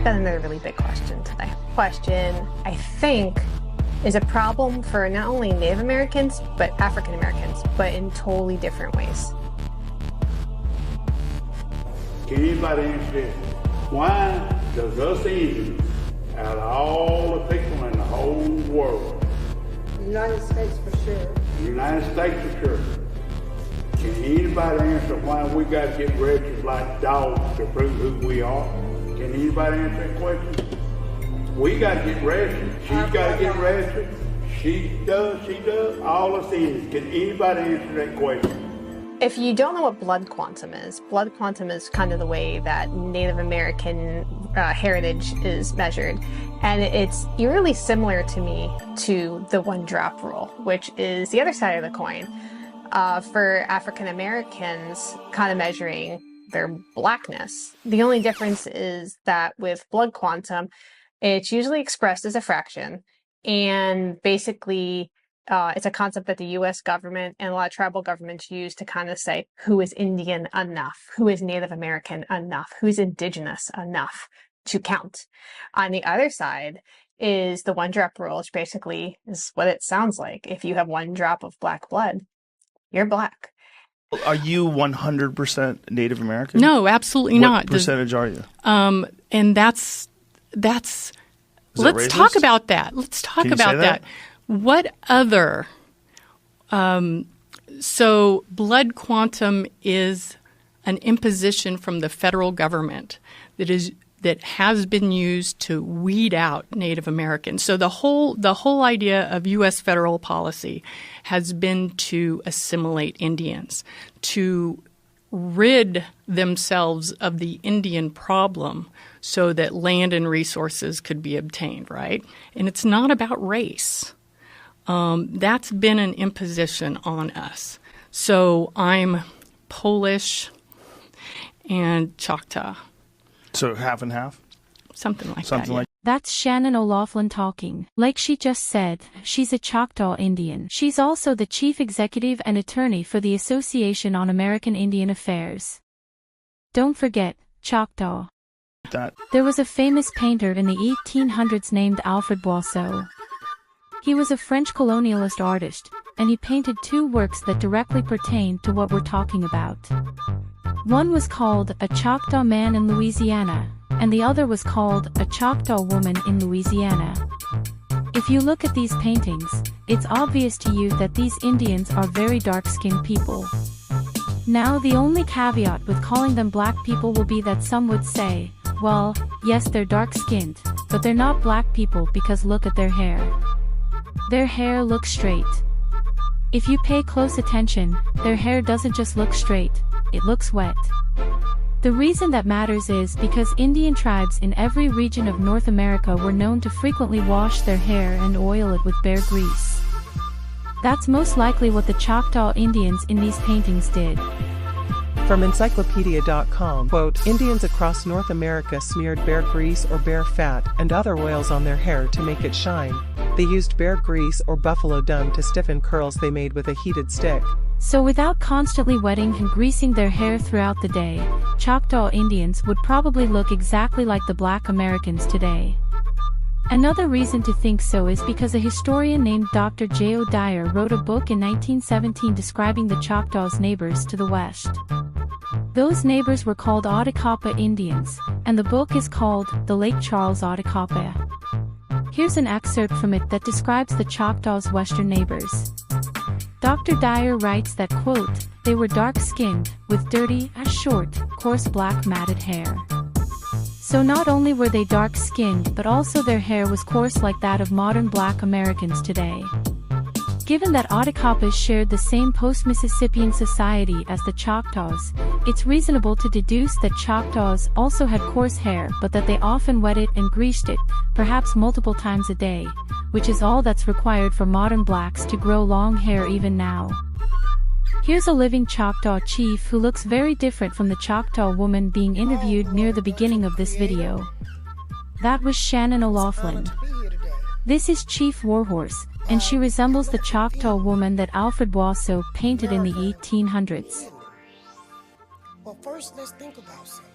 Got another really big question today. Question, I think, is a problem for not only Native Americans, but African Americans, but in totally different ways. Can anybody answer this? Why does us Indians, out of all the people in the whole world, The United States for sure. the United States for sure, can anybody answer why we got to get registered like dogs to prove who we are? Can anybody answer that question? We got to get registered. She's got to get registered. She does. All us Indians. Can anybody answer that question? If you don't know what blood quantum is kind of the way that Native American heritage is measured. And it's eerily similar to me to the one drop rule, which is the other side of the coin. For African Americans, kind of measuring their blackness. The only difference is that with blood quantum, it's usually expressed as a fraction. And basically, it's a concept that the US government and a lot of tribal governments use to kind of say who is Indian enough, who is Native American enough, who's indigenous enough to count. On the other side is the one drop rule, which basically is what it sounds like. If you have one drop of black blood, you're black. Are you 100% Native American? No, absolutely not. What percentage are you? And let's talk about that. Let's talk about that. What other? So blood quantum is an imposition from the federal government that has been used to weed out Native Americans. So the whole idea of U.S. federal policy has been to assimilate Indians, to rid themselves of the Indian problem so that land and resources could be obtained, right? And it's not about race. That's been an imposition on us. So I'm Polish and Choctaw. So half and half? Something like that. Like That's Shannon O'Laughlin talking. Like she just said, she's a Choctaw Indian. She's also the chief executive and attorney for the Association on American Indian Affairs. Don't forget, Choctaw. that. There was a famous painter in the 1800s named Alfred Boisseau. He was a French colonialist artist, and he painted two works that directly pertain to what we're talking about. One was called A Choctaw Man in Louisiana, and the other was called A Choctaw Woman in Louisiana. If you look at these paintings, it's obvious to you that these Indians are very dark-skinned people. Now, the only caveat with calling them black people will be that some would say, well, yes, they're dark-skinned, but they're not black people because look at their hair. Their hair looks straight. If you pay close attention, their hair doesn't just look straight, it looks wet. The reason that matters is because Indian tribes in every region of North America were known to frequently wash their hair and oil it with bear grease. That's most likely what the Choctaw Indians in these paintings did. From encyclopedia.com, quote, Indians across North America smeared bear grease or bear fat and other oils on their hair to make it shine. They used bear grease or buffalo dung to stiffen curls they made with a heated stick. So without constantly wetting and greasing their hair throughout the day, Choctaw Indians would probably look exactly like the black Americans today. Another reason to think so is because a historian named Dr. J.O. Dyer wrote a book in 1917 describing the Choctaws' neighbors to the west. Those neighbors were called Ottacapa Indians, and the book is called The Lake Charles Ottacapa. Here's an excerpt from it that describes the Choctaws' western neighbors. Dr. Dyer writes that, quote, they were dark-skinned, with dirty, short, coarse black matted hair. So not only were they dark-skinned, but also their hair was coarse like that of modern black Americans today. Given that Ottacapas shared the same post-Mississippian society as the Choctaws, it's reasonable to deduce that Choctaws also had coarse hair but that they often wet it and greased it, perhaps multiple times a day, which is all that's required for modern blacks to grow long hair even now. Here's a living Choctaw chief who looks very different from the Choctaw woman being interviewed near the beginning of this video. That was Shannon O'Laughlin. This is Chief Warhorse, and she resembles the Choctaw woman that Alfred Boisseau painted in the 1800s. Well, first let's think about something.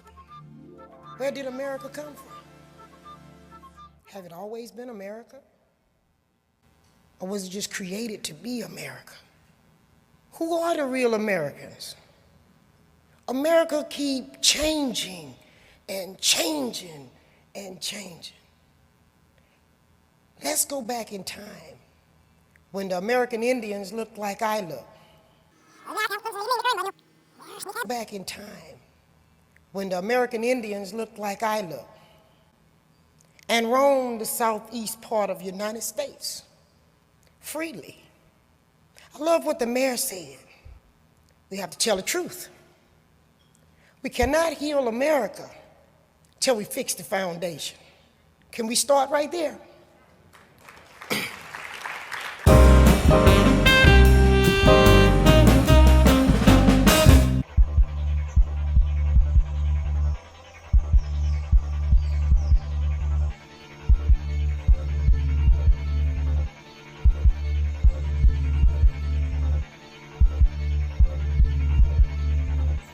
Where did America come from? Have it always been America? Or was it just created to be America? Who are the real Americans? America keep changing and changing and changing. Let's go back in time when the American Indians looked like I look. Back in time when the American Indians looked like I look and roamed the southeast part of the United States freely. I love what the mayor said. We have to tell the truth. We cannot heal America till we fix the foundation. Can we start right there?